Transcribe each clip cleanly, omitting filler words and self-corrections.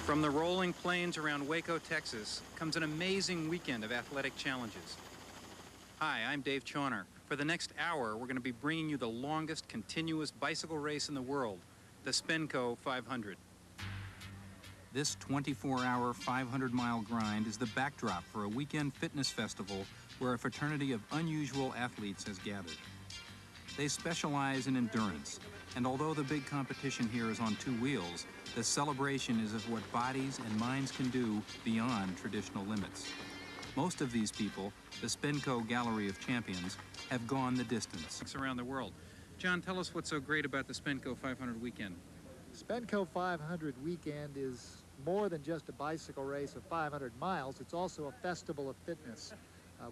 From the rolling plains around Waco, Texas, comes an amazing weekend of athletic challenges. Hi, I'm Dave Chauner. For the next hour, we're going to be bringing you the longest continuous bicycle race in the world, the Spenco 500. This 24-hour, 500-mile grind is the backdrop for a weekend fitness festival where a fraternity of unusual athletes has gathered. They specialize in endurance, and although the big competition here is on two wheels, the celebration is of what bodies and minds can do beyond traditional limits. Most of these people, the Spenco Gallery of Champions, have gone the distance around the world. John, tell us what's so great about the Spenco 500 weekend. Spenco 500 weekend is more than just a bicycle race of 500 miles. It's also a festival of fitness.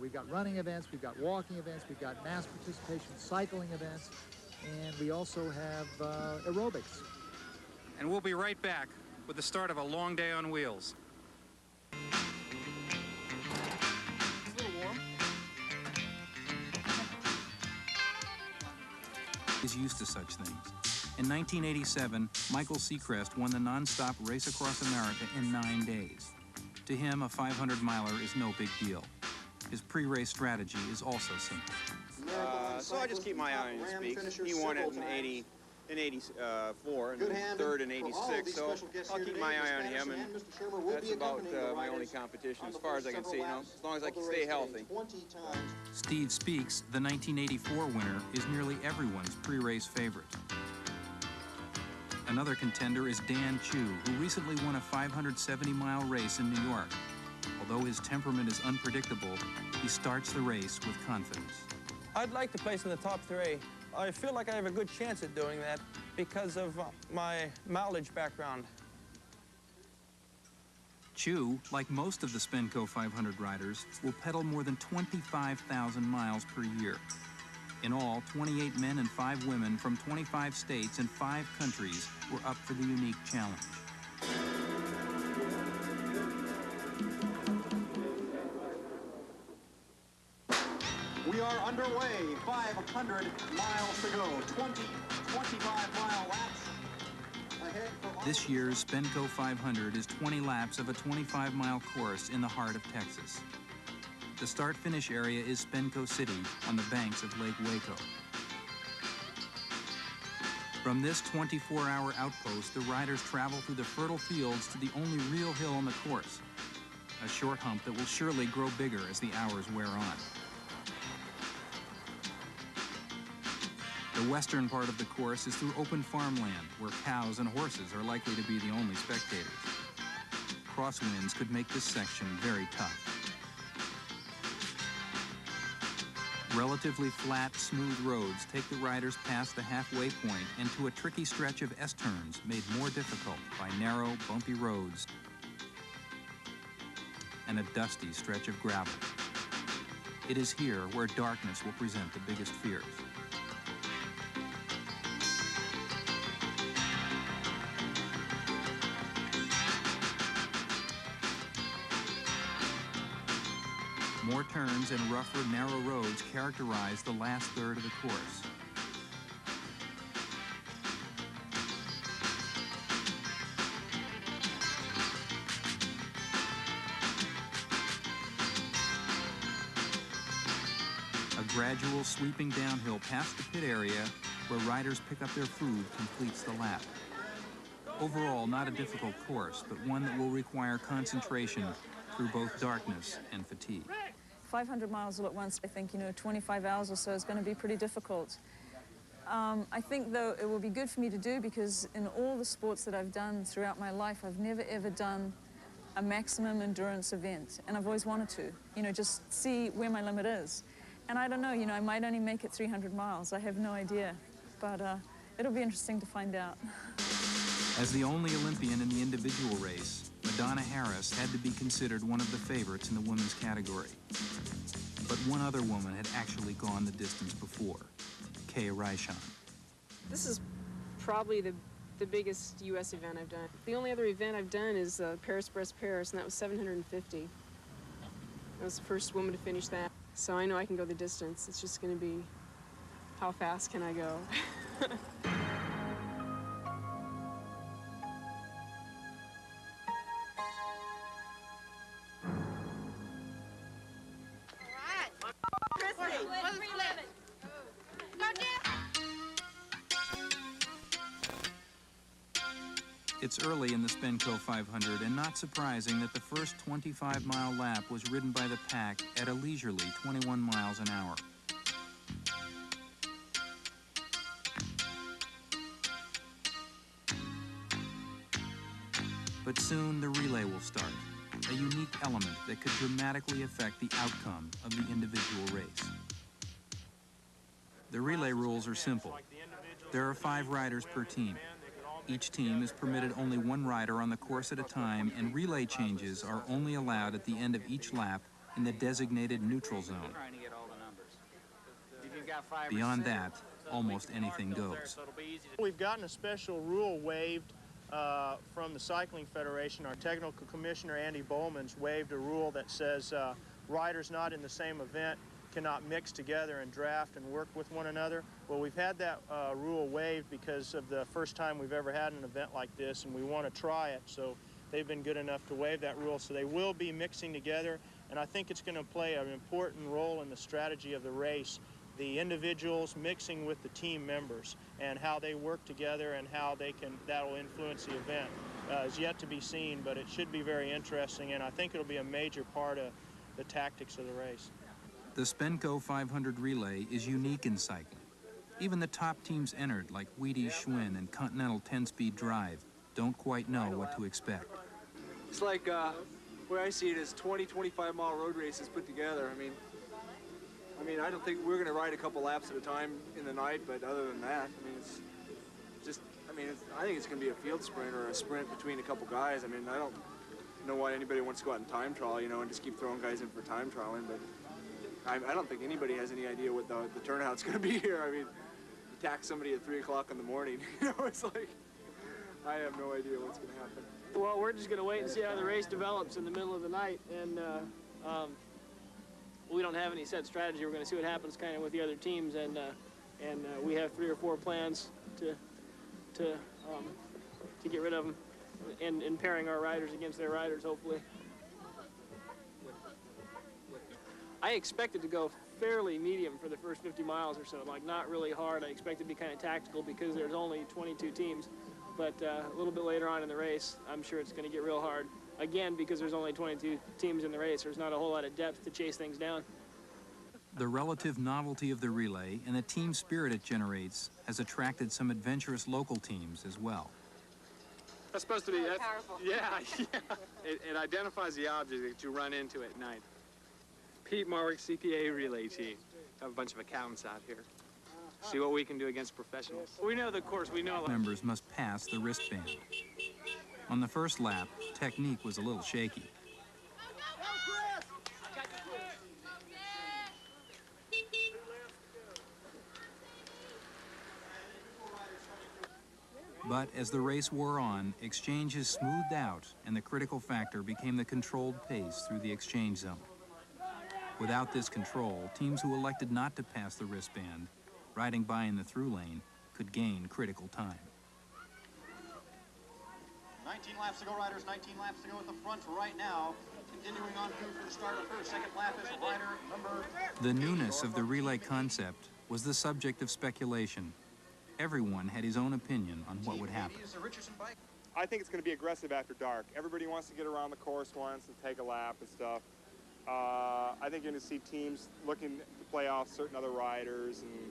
We've got running events, we've got walking events, we've got mass participation cycling events, and we also have aerobics. And we'll be right back with the start of a long day on wheels. It's a little warm. Is used to such things. In 1987, Michael Seacrest won the nonstop race across America in 9 days. To him, a 500-miler is no big deal. His pre-race strategy is also simple. So I just keep my eye on his speed. He won it in 84 and third in 86, so I'll keep my eye on him, and that's about my only competition as far as I can see, as long as I can stay healthy. Steve Speaks, the 1984 winner, is nearly everyone's pre-race favorite. Another contender is Dan Chu, who recently won a 570-mile race in New York. Although his temperament is unpredictable, he starts the race with confidence. I'd like to place in the top 3. I feel like I have a good chance at doing that because of my mileage background. Chu, like most of the Spenco 500 riders, will pedal more than 25,000 miles per year. In all, 28 men and 5 women from 25 states and 5 countries were up for the unique challenge. We are underway, 500 miles to go, 25-mile laps ahead for... This year's Spenco 500 is 20 laps of a 25-mile course in the heart of Texas. The start-finish area is Spenco City on the banks of Lake Waco. From this 24-hour outpost, the riders travel through the fertile fields to the only real hill on the course, a short hump that will surely grow bigger as the hours wear on. The western part of the course is through open farmland, where cows and horses are likely to be the only spectators. Crosswinds could make this section very tough. Relatively flat, smooth roads take the riders past the halfway point and to a tricky stretch of S-turns made more difficult by narrow, bumpy roads and a dusty stretch of gravel. It is here where darkness will present the biggest fears. More turns and rougher, narrow roads characterize the last third of the course. A gradual sweeping downhill past the pit area where riders pick up their food completes the lap. Overall, not a difficult course, but one that will require concentration through both darkness and fatigue. 500 miles all at once, I think, 25 hours or so is going to be pretty difficult. I think, though, it will be good for me to do because in all the sports that I've done throughout my life, I've never, ever done a maximum endurance event, and I've always wanted to, just see where my limit is. And I don't know, I might only make it 300 miles. I have no idea, but it'll be interesting to find out. As the only Olympian in the individual race, Madonna Harris had to be considered one of the favorites in the women's category. But one other woman had actually gone the distance before, Kay Reichon. This is probably the biggest U.S. event I've done. The only other event I've done is Paris-Brest-Paris, and that was 750. I was the first woman to finish that. So I know I can go the distance. It's just going to be, how fast can I go? It's early in the Spenco 500, and not surprising that the first 25-mile lap was ridden by the pack at a leisurely 21 miles an hour. But soon the relay will start, a unique element that could dramatically affect the outcome of the individual race. The relay rules are simple. There are 5 riders per team. Each team is permitted only 1 rider on the course at a time, and relay changes are only allowed at the end of each lap in the designated neutral zone. Beyond that, almost anything goes. We've gotten a special rule waived from the Cycling Federation. Our technical commissioner, Andy Bowman's, waived a rule that says riders not in the same event cannot mix together and draft and work with one another. Well, we've had that rule waived because of the first time we've ever had an event like this, and we want to try it. So they've been good enough to waive that rule. So they will be mixing together, and I think it's going to play an important role in the strategy of the race. The individuals mixing with the team members and how they work together and how that'll influence the event is yet to be seen, but it should be very interesting, and I think it'll be a major part of the tactics of the race. The Spenco 500 relay is unique in cycling. Even the top teams entered, like Wheaties Schwinn and Continental 10-Speed Drive, don't quite know what to expect. It's like, where I see it is 20, 25-mile road races put together. I mean, I don't think we're going to ride a couple laps at a time in the night, but other than that, I mean, it's just, I think it's going to be a field sprint or a sprint between a couple guys. I mean, I don't know why anybody wants to go out and time trial, you know, and just keep throwing guys in for time trialing, but I don't think anybody has any idea what the turnout's going to be here. I mean, you tax somebody at 3 o'clock in the morning, you know, it's like, I have no idea what's going to happen. Well, we're just going to wait and see how the race develops in the middle of the night, and we don't have any set strategy. We're going to see what happens kind of with the other teams, and we have 3 or 4 plans to get rid of them, and pairing our riders against their riders, hopefully. I expect it to go fairly medium for the first 50 miles or so, like not really hard. I expect it to be kind of tactical because there's only 22 teams, but a little bit later on in the race, I'm sure it's going to get real hard. Again, because there's only 22 teams in the race, there's not a whole lot of depth to chase things down. The relative novelty of the relay and the team spirit it generates has attracted some adventurous local teams as well. That's supposed to be, Powerful. yeah. It identifies the object that you run into at night. Pete Marwick, CPA relay team. Have a bunch of accountants out here. See what we can do against professionals. We know the course, we know. Members must pass the wristband. On the first lap, technique was a little shaky. But as the race wore on, exchanges smoothed out, and the critical factor became the controlled pace through the exchange zone. Without this control, teams who elected not to pass the wristband, riding by in the through lane, could gain critical time. 19 laps to go, riders. 19 laps to go at the front right now. Continuing on through for the start of the first. Second lap is rider number... The newness of the relay concept was the subject of speculation. Everyone had his own opinion on what would happen. I think it's going to be aggressive after dark. Everybody wants to get around the course once and take a lap and stuff. I think you're going to see teams looking to play off certain other riders, and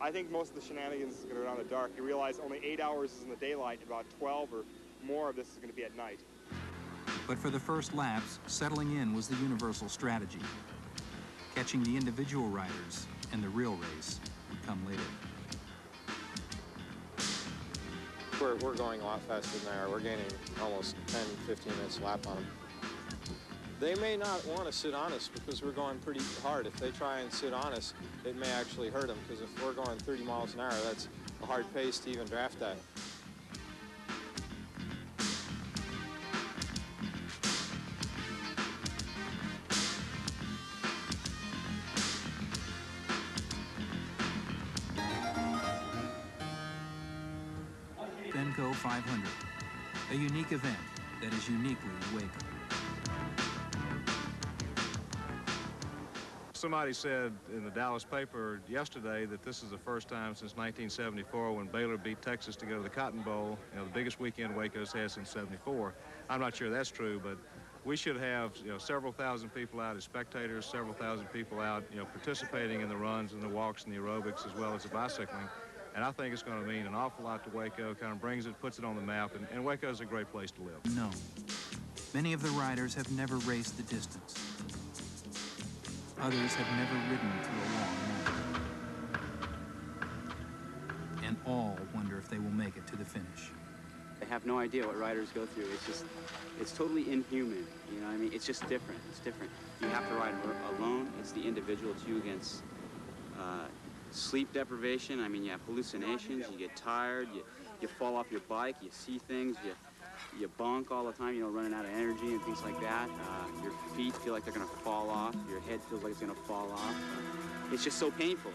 I think most of the shenanigans is going to go down in the dark. You realize only 8 hours is in the daylight, and about 12 or more of this is going to be at night. But for the first laps, settling in was the universal strategy. Catching the individual riders and the real race would come later. We're going a lot faster than they are. We're gaining almost 10, 15 minutes a lap on them. They may not want to sit on us because we're going pretty hard. If they try and sit on us, it may actually hurt them, because if we're going 30 miles an hour, that's a hard pace to even draft at. Spenco 500, a unique event that is uniquely Waco. Somebody said in the Dallas paper yesterday that this is the first time since 1974 when Baylor beat Texas to go to the Cotton Bowl, the biggest weekend Waco's had since '74. I'm not sure that's true, but we should have several thousand people out as spectators, several thousand people out participating in the runs and the walks and the aerobics as well as the bicycling. And I think it's going to mean an awful lot to Waco, kind of brings it, puts it on the map, and Waco's a great place to live. No. Many of the riders have never raced the distance. Others have never ridden through a long mountain. And all wonder if they will make it to the finish. I have no idea what riders go through. It's totally inhuman. You know what I mean? It's just different. It's different. You have to ride alone. It's the individual. It's you against sleep deprivation. I mean, you have hallucinations. You get tired. You fall off your bike. You see things. You bonk all the time, running out of energy and things like that. Your feet feel like they're going to fall off. Your head feels like it's going to fall off. It's just so painful.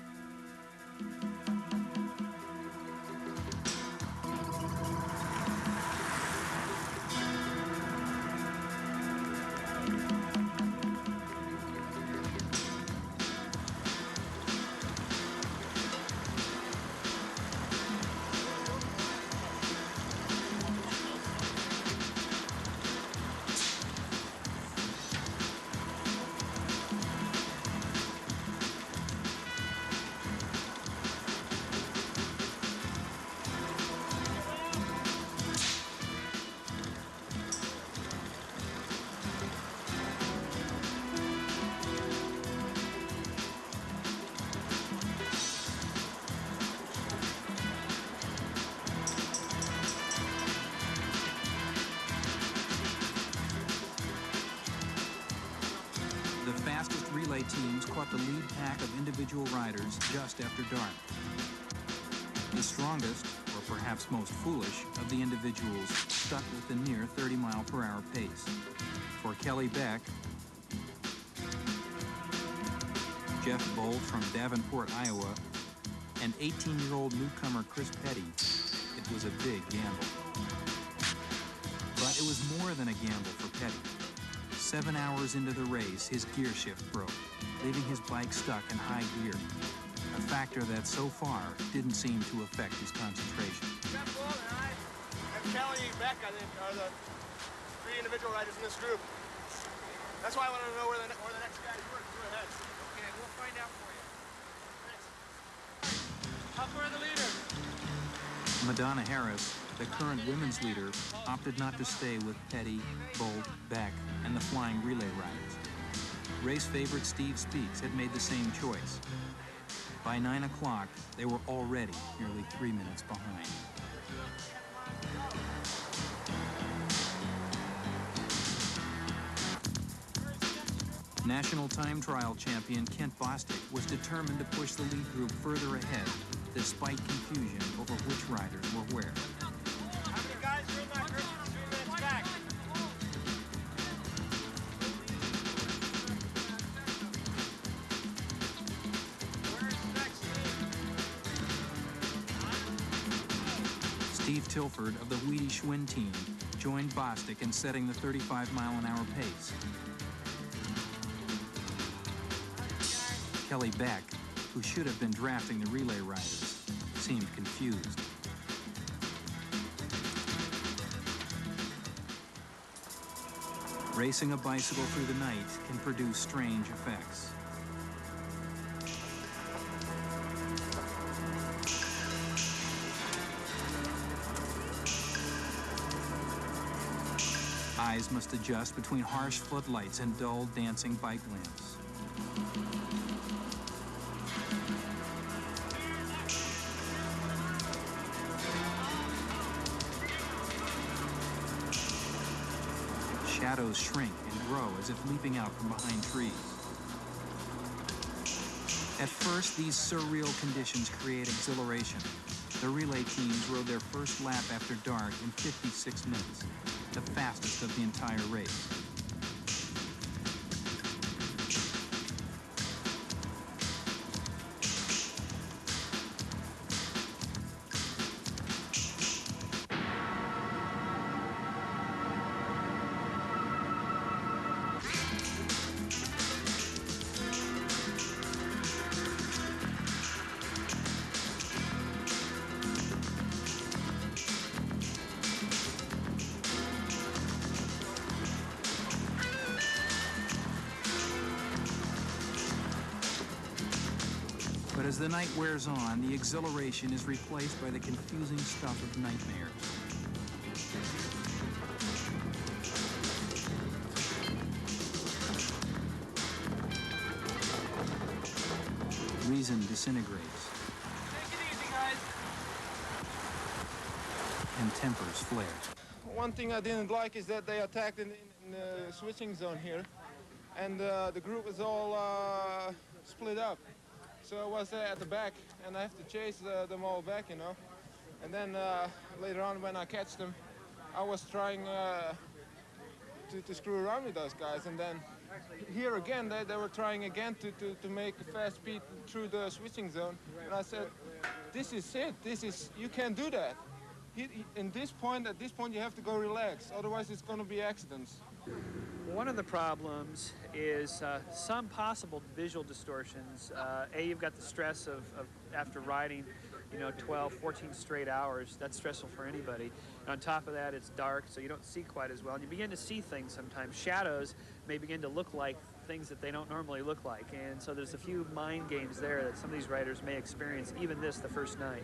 Relay teams caught the lead pack of individual riders just after dark. The strongest, or perhaps most foolish, of the individuals stuck with the near 30-mile-per-hour pace. For Kelly Beck, Jeff Bolt from Davenport, Iowa, and 18-year-old newcomer Chris Petty, it was a big gamble. But it was more than a gamble for Petty. 7 hours into the race, his gear shift broke, leaving his bike stuck in high gear, a factor that so far didn't seem to affect his concentration. Jeff Bolt and I and Kelly Beck, I think, are the three individual riders in this group. That's why I wanted to know where the next guys were. Go ahead. Okay, we'll find out for you. Thanks. How far are the leader? Madonna Harris, the current women's leader, opted not to stay with Petty, Bolt, Beck, and the flying relay riders. Race favorite Steve Speaks had made the same choice. By 9 o'clock, they were already nearly 3 minutes behind. National time trial champion Kent Bostic was determined to push the lead group further ahead, despite confusion over which riders were where. How many guys are in that group 2 minutes back? Steve Tilford of the Wheatie Schwinn team joined Bostic in setting the 35-mile-an-hour pace. Kelly Beck, who should have been drafting the relay riders, seemed confused. Racing a bicycle through the night can produce strange effects. Eyes must adjust between harsh floodlights and dull, dancing bike lamps. Shadows shrink and grow as if leaping out from behind trees. At first, these surreal conditions create exhilaration. The relay teams rode their first lap after dark in 56 minutes, the fastest of the entire race. the night wears on, the exhilaration is replaced by the confusing stuff of nightmares. Reason disintegrates. Take it easy, guys. And tempers flare. One thing I didn't like is that they attacked in the switching zone here, and the group was all split up. So I was at the back, and I have to chase them all back, you know. And then later on, when I catch them, I was trying to screw around with those guys, and then here again, they were trying again to make a fast speed through the switching zone, and I said, this is it. You can't do that. At this point, you have to go relax, otherwise it's going to be accidents. One of the problems is some possible visual distortions. You've got the stress of after riding, 12, 14 straight hours. That's stressful for anybody. And on top of that, it's dark, so you don't see quite as well. And you begin to see things sometimes. Shadows may begin to look like things that they don't normally look like. And so there's a few mind games there that some of these riders may experience, even the first night.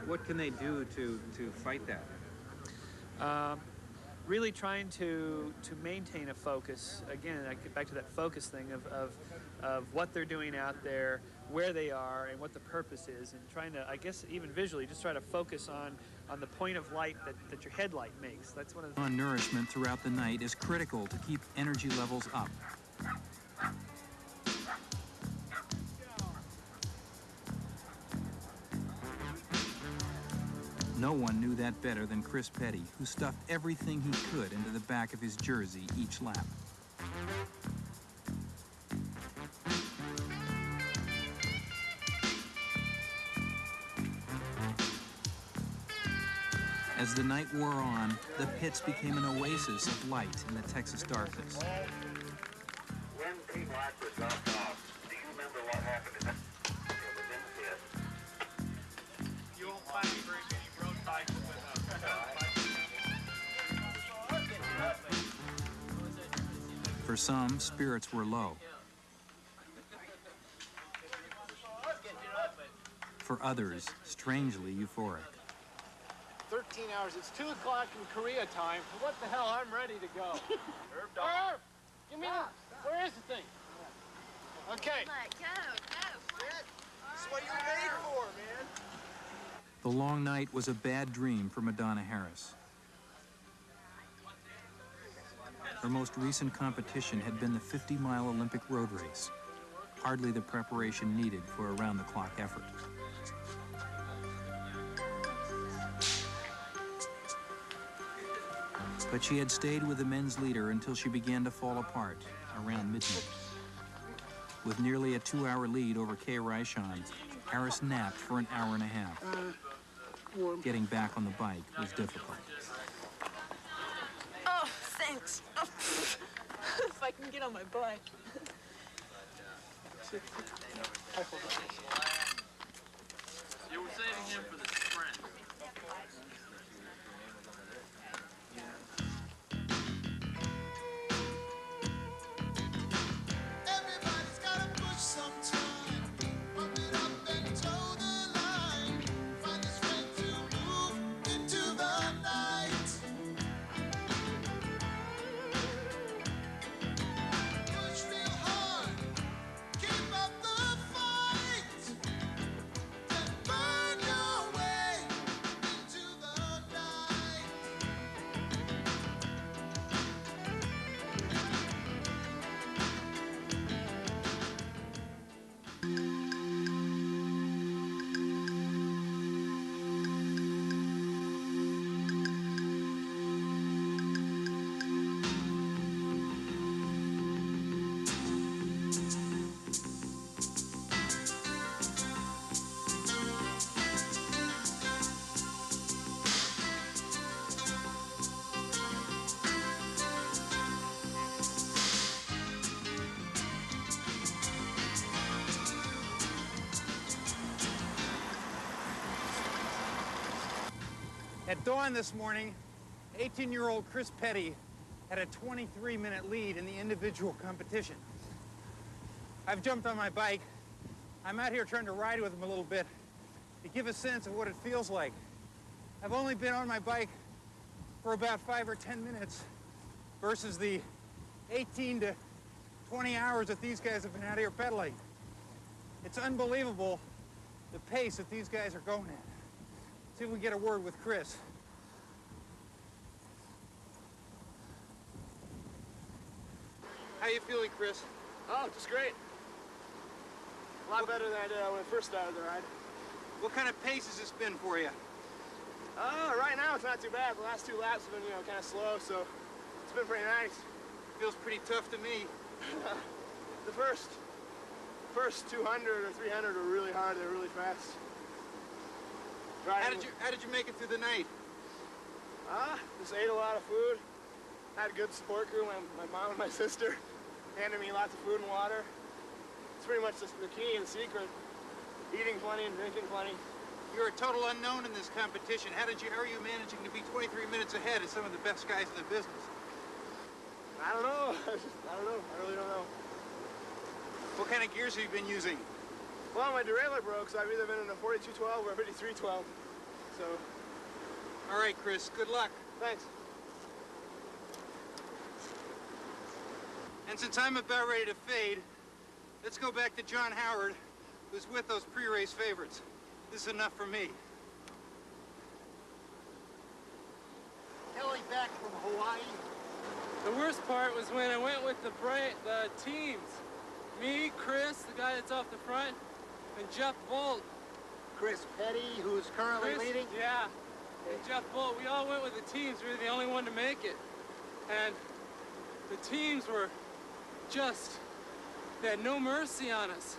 What can they do to fight that? Really trying to maintain a focus. Again, I get back to that focus thing of what they're doing out there, where they are, and what the purpose is, and trying to, I guess, even visually, just try to focus on the point of light that your headlight makes. That's one of the... Nourishment throughout the night is critical to keep energy levels up. No one knew that better than Chris Petty, who stuffed everything he could into the back of his jersey each lap. As the night wore on, the pits became an oasis of light in the Texas darkness. When Team Blackwood dropped off, do you remember what happened in that? It was in the pit. You won't find me very many road bikes with For some, spirits were low. For others, strangely euphoric. 13 hours. It's 2 o'clock in Korea time. What the hell? I'm ready to go. Irv, give me where is the thing? Okay. This is what you're made for, man. The long night was a bad dream for Madonna Harris. Her most recent competition had been the 50-mile Olympic road race, hardly the preparation needed for a round-the-clock effort. But she had stayed with the men's leader until she began to fall apart around midnight. With nearly a 2-hour lead over Kay Ryshon, Harris napped for an hour and a half. Getting back on the bike was difficult. Oh, thanks. Oh, if I can get on my bike. You were saving him for the sprint. Everybody's gotta push sometime. Pump it up and toe the line. Find the strength to move into the night. Push real hard. Keep up the fight. Then burn your way into the night. At dawn this morning, 18-year-old Chris Petty had a 23-minute lead in the individual competition. I've jumped on my bike. I'm out here trying to ride with him a little bit to give a sense of what it feels like. I've only been on my bike for about 5 or 10 minutes versus the 18 to 20 hours that these guys have been out here pedaling. It's unbelievable the pace that these guys are going at. See if we can get a word with Chris. How you feeling, Chris? Oh, just great. A lot better than I did when I first started the ride. What kind of pace has this been for you? Right now it's not too bad. The last 2 laps have been, kind of slow, so it's been pretty nice. Feels pretty tough to me. The first 200 or 300 were really hard. They were really fast. How did you make it through the night? Just ate a lot of food. Had a good support crew. My mom and my sister handed me lots of food and water. It's pretty much just the key and the secret. Eating plenty and drinking plenty. You're a total unknown in this competition. How are you managing to be 23 minutes ahead of some of the best guys in the business? I don't know. I really don't know. What kind of gears have you been using? Well, my derailleur broke, so I've either been in a 4212 or a 5312. So. All right, Chris. Good luck. Thanks. And since I'm about ready to fade, let's go back to John Howard, who's with those pre-race favorites. This is enough for me. Kelly back from Hawaii. The worst part was when I went with the teams. Me, Chris, the guy that's off the front, and Jeff Bolt. Chris Petty, who's currently leading? Yeah, and Jeff Bolt. We all went with the teams. We were the only one to make it. And the teams were just, they had no mercy on us.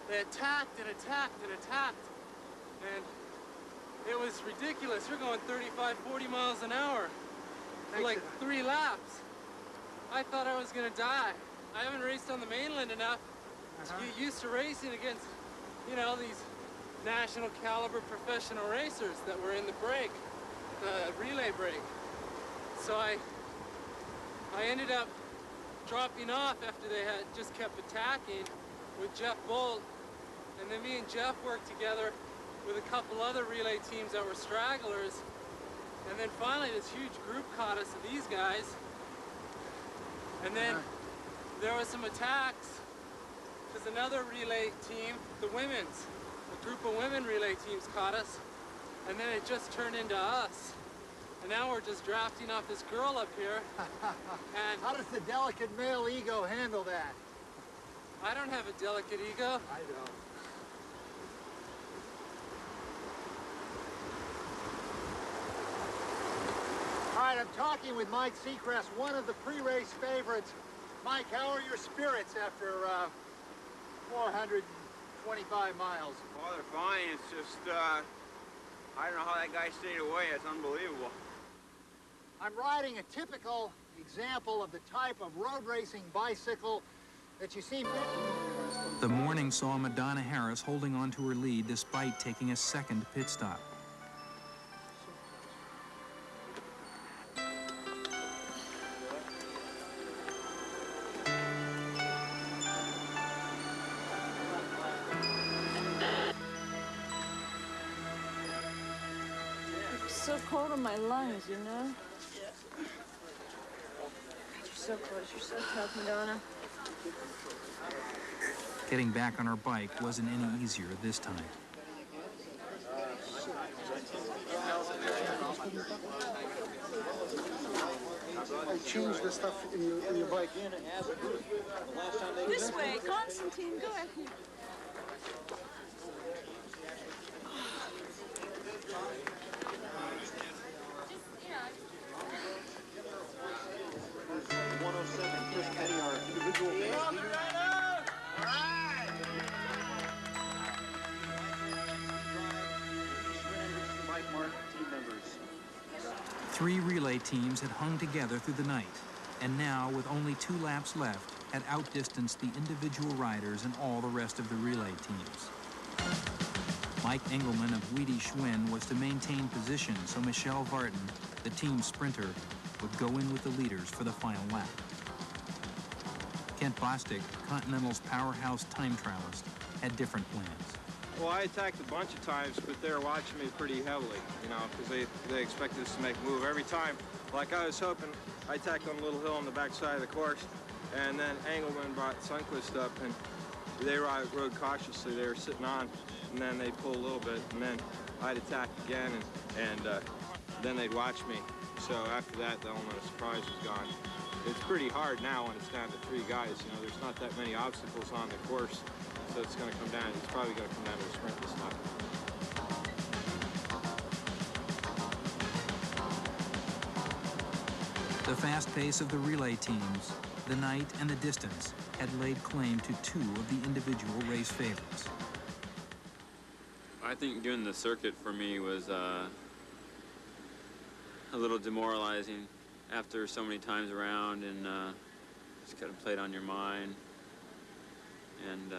They attacked and attacked and attacked. And it was ridiculous. We're going 35, 40 miles an hour for like 3 laps. I thought I was gonna die. I haven't raced on the mainland enough to get used to racing against, these national caliber professional racers that were in the break, the relay break. So I ended up dropping off after they had just kept attacking with Jeff Bolt. And then me and Jeff worked together with a couple other relay teams that were stragglers. And then finally this huge group caught us of these guys. And then there was some attacks because another relay team, the women's, a group of women relay teams caught us. And then it just turned into us. And now we're just drafting off this girl up here. And how does the delicate male ego handle that? I don't have a delicate ego. I don't. All right, I'm talking with Mike Seacrest, one of the pre-race favorites. Mike, how are your spirits after 425 miles? Well, they're fine. It's just, I don't know how that guy stayed away. It's unbelievable. I'm riding a typical example of the type of road racing bicycle that you see. The morning saw Madonna Harris holding on to her lead despite taking a second pit stop. It's so cold in my lungs, you know? You're so close. You're so tough, Madonna. Getting back on her bike wasn't any easier this time. I changed the stuff in your bike. This way, Constantine, go ahead. Chris Petty, our individual base leader. All right. Mike Mark, team members. 3 relay teams had hung together through the night, and now, with only 2 laps left, had outdistanced the individual riders and all the rest of the relay teams. Mike Engelman of Wheatie Schwinn was to maintain position so Michelle Vartan, the team sprinter, would go in with the leaders for the final lap. Kent Bostic, Continental's powerhouse time trialist, had different plans. Well, I attacked a bunch of times, but they were watching me pretty heavily, you know, because they expected us to make a move every time. Like I was hoping, I attacked on a little hill on the backside of the course, and then Engelman brought Sundquist up, and they rode cautiously. They were sitting on, and then they'd pull a little bit, and then I'd attack again, and then they'd watch me. So after that, the element of surprise was gone. It's pretty hard now when it's down to 3 guys. You know, there's not that many obstacles on the course, so it's going to come down. It's probably going to come down to a sprint this time. The fast pace of the relay teams, the night and the distance, had laid claim to 2 of the individual race favorites. I think doing the circuit for me was a little demoralizing after so many times around, and just kind of played on your mind. And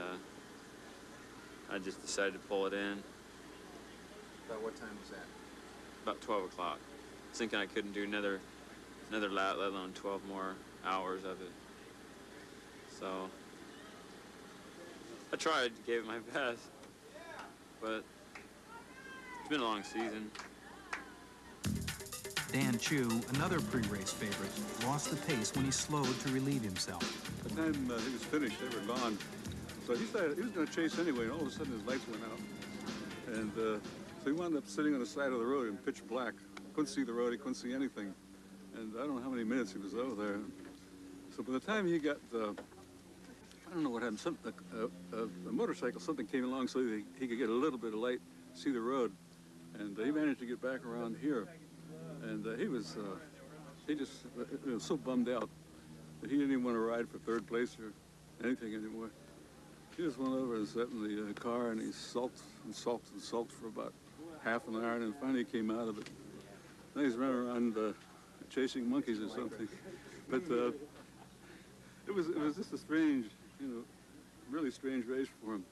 I just decided to pull it in. About what time was that? About 12 o'clock. Thinking I couldn't do another lap, let alone 12 more hours of it. So I tried, gave it my best, but it's been a long season. Dan Chu, another pre-race favorite, lost the pace when he slowed to relieve himself. By the time he was finished, they were gone. So he decided he was going to chase anyway, and all of a sudden his lights went out. And so he wound up sitting on the side of the road in pitch black. Couldn't see the road, he couldn't see anything. And I don't know how many minutes he was over there. So by the time he got, I don't know what happened, a motorcycle, something came along so he could get a little bit of light, see the road. And he managed to get back around here. And he was so bummed out that he didn't even want to ride for 3rd place or anything anymore. He just went over and sat in the car, and he sulked and sulked and sulked for about half an hour, and then finally came out of it. Then he's running around chasing monkeys or something. But it was just a strange, really strange race for him.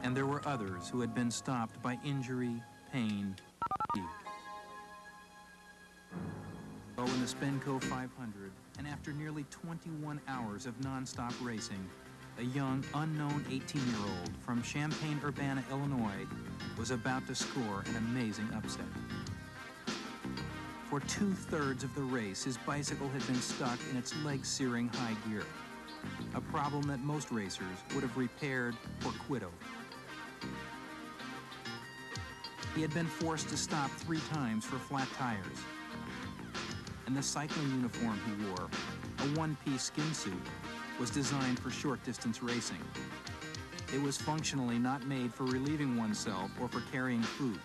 And there were others who had been stopped by injury, pain, fatigue. Oh, in the Spenco 500, and after nearly 21 hours of nonstop racing, a young, unknown 18-year-old from Champaign-Urbana, Illinois, was about to score an amazing upset. For 2/3 of the race, his bicycle had been stuck in its leg-searing high gear, a problem that most racers would have repaired or quit over. He had been forced to stop 3 times for flat tires, and the cycling uniform he wore, a one-piece skin suit, was designed for short-distance racing. It was functionally not made for relieving oneself or for carrying food,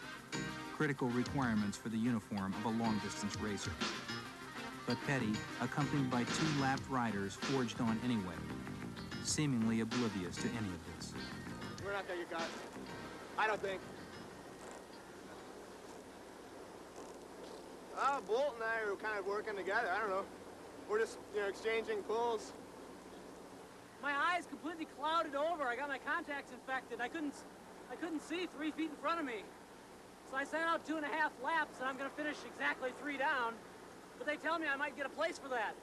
critical requirements for the uniform of a long-distance racer. But Petty, accompanied by 2 lapped riders, forged on anyway, seemingly oblivious to any of this. We're not gonna get caught. I don't think. Bolt and I are kind of working together. I don't know. We're just, exchanging pulls. My eyes completely clouded over. I got my contacts infected. I couldn't see 3 feet in front of me. So I sent out 2.5 laps, and I'm going to finish exactly 3 down. But they tell me I might get a place for that.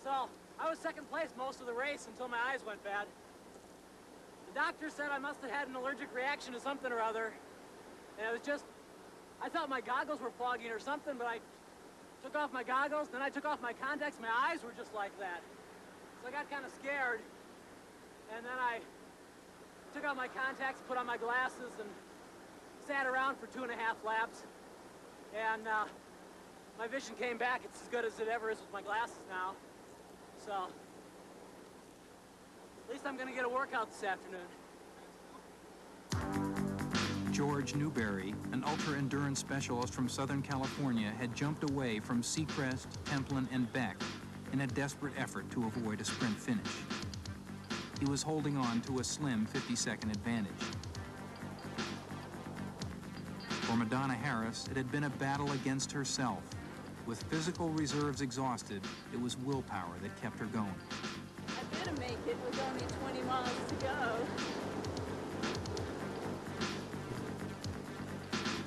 So I was 2nd place most of the race until my eyes went bad. The doctor said I must have had an allergic reaction to something or other. And it was just, I thought my goggles were fogging or something, but I took off my goggles, then I took off my contacts. My eyes were just like that. So I got kind of scared. And then I took off my contacts, put on my glasses, and sat around for 2.5 laps. And my vision came back. It's as good as it ever is with my glasses now. So at least I'm going to get a workout this afternoon. Jorge Newbery, an ultra-endurance specialist from Southern California, had jumped away from Seacrest, Templin, and Beck in a desperate effort to avoid a sprint finish. He was holding on to a slim 50-second advantage. For Madonna Harris, it had been a battle against herself. With physical reserves exhausted, it was willpower that kept her going. I didn't make it with only 20 miles to go.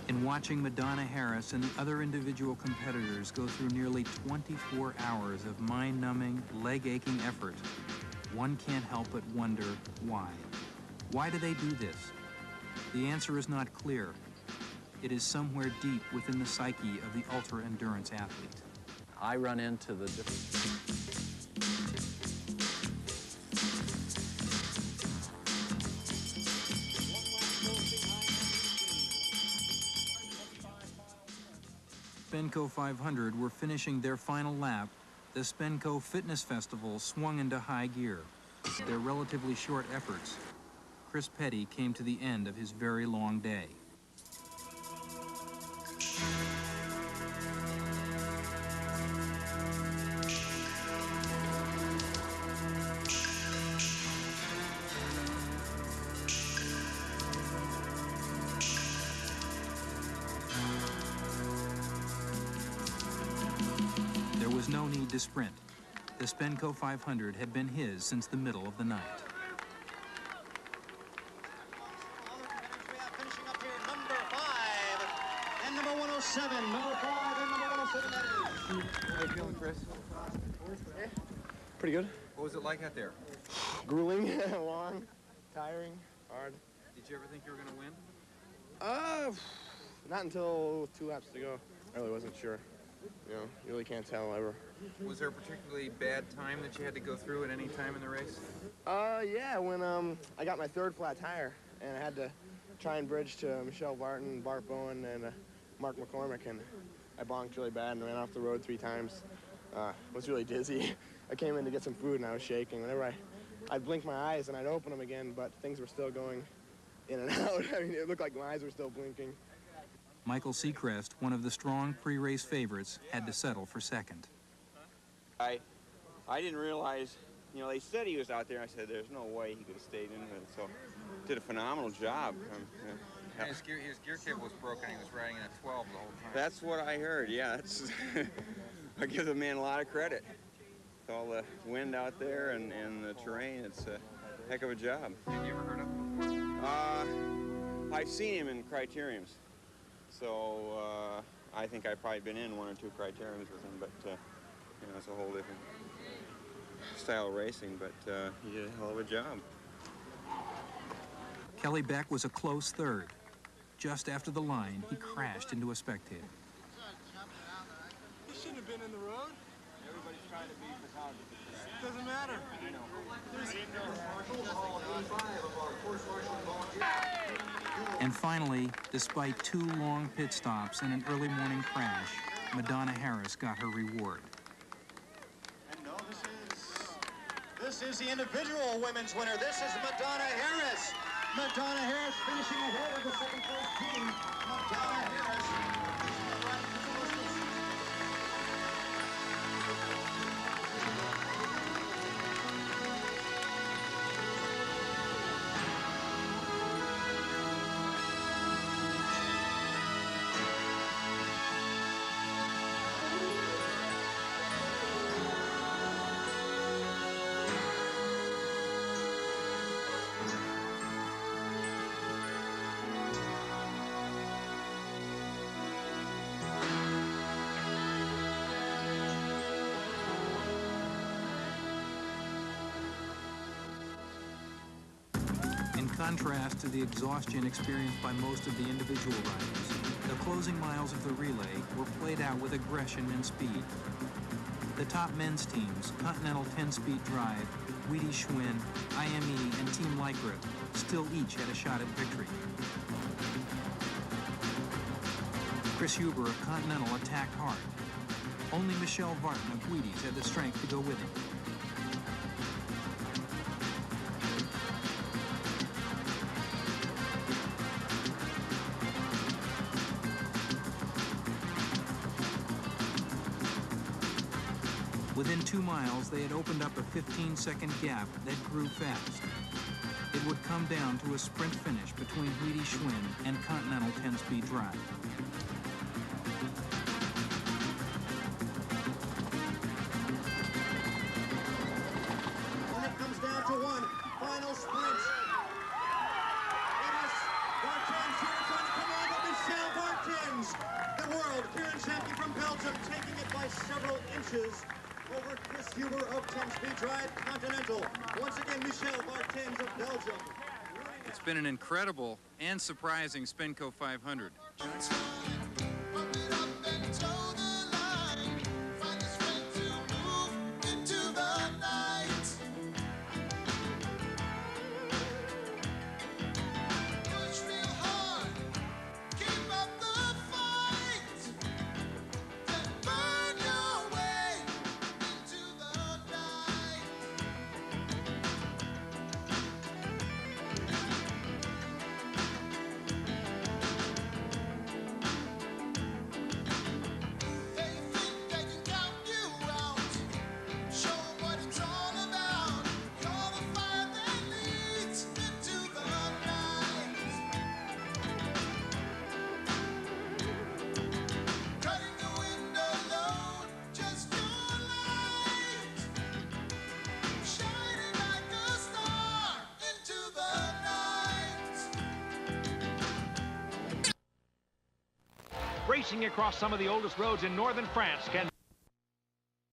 In watching Madonna Harris and the other individual competitors go through nearly 24 hours of mind-numbing, leg-aching effort, one can't help but wonder why. Why do they do this? The answer is not clear. It is somewhere deep within the psyche of the ultra-endurance athlete. I run into the Spenco 500 were finishing their final lap. The Spenco Fitness Festival swung into high gear. Their relatively short efforts, Chris Petty came to the end of his very long day. There was no need to sprint. The Spenco 500 had been his since the middle of the night. Finishing up here, number 5 and number 107. Number 5 and number 107, that is. How you feeling, Chris? Pretty good. What was it like out there? Grueling, long, tiring, hard. Did you ever think you were going to win? Not until 2 laps to go. I really wasn't sure. You know, you really can't tell ever. Was there a particularly bad time that you had to go through at any time in the race? Yeah, when I got my 3rd flat tire, and I had to try and bridge to Michelle Barton, Bart Bowen, and Mark McCormick, and I bonked really bad and ran off the road 3 times. Was really dizzy. I came in to get some food and I was shaking. Whenever I'd blink my eyes and I'd open them again, but things were still going in and out. I mean, it looked like my eyes were still blinking. Michael Seacrest, one of the strong pre-race favorites, had to settle for second. I didn't realize, you know, they said he was out there. I said, there's no way he could have stayed in it. So, did a phenomenal job. His gear cable was broken. He was riding in a 12 the whole time. That's what I heard, yeah. That's I give the man a lot of credit. With all the wind out there and the terrain, it's a heck of a job. Have you ever heard of him before? I've seen him in criteriums. So, I think I've probably been in 1 or 2 criteriums with him, but, you know, it's a whole different style of racing, but he did a hell of a job. Kelly Beck was a close third. Just after the line, he crashed into a spectator. You shouldn't have been in the road. Everybody's trying to be photographers. Doesn't matter. I know. And finally, despite 2 long pit stops and an early morning crash, Madonna Harris got her reward. And no, this is the individual women's winner. This is Madonna Harris. Madonna Harris finishing ahead of the second-place team. Madonna Harris. In contrast to the exhaustion experienced by most of the individual riders, the closing miles of the relay were played out with aggression and speed. The top men's teams, Continental 10-Speed Drive, Wheatie Schwinn, IME, and Team Lycra, still each had a shot at victory. Chris Huber of Continental attacked hard. Only Michelle Vartan of Wheaties had the strength to go with him. Within 2 miles, they had opened up a 15-second gap that grew fast. It would come down to a sprint finish between Wheatie Schwinn and Continental 10-Speed Drive. When it comes down to one final sprint, it is Vartans here trying to come on, but Michelle Vartans, the world current champion from Belgium, taking it by several inches over Chris Huber of 10-Speed Drive Continental. Once again, Michelle Vartans of Belgium. It's been an incredible and surprising Spenco 500. Racing across some of the oldest roads in northern France can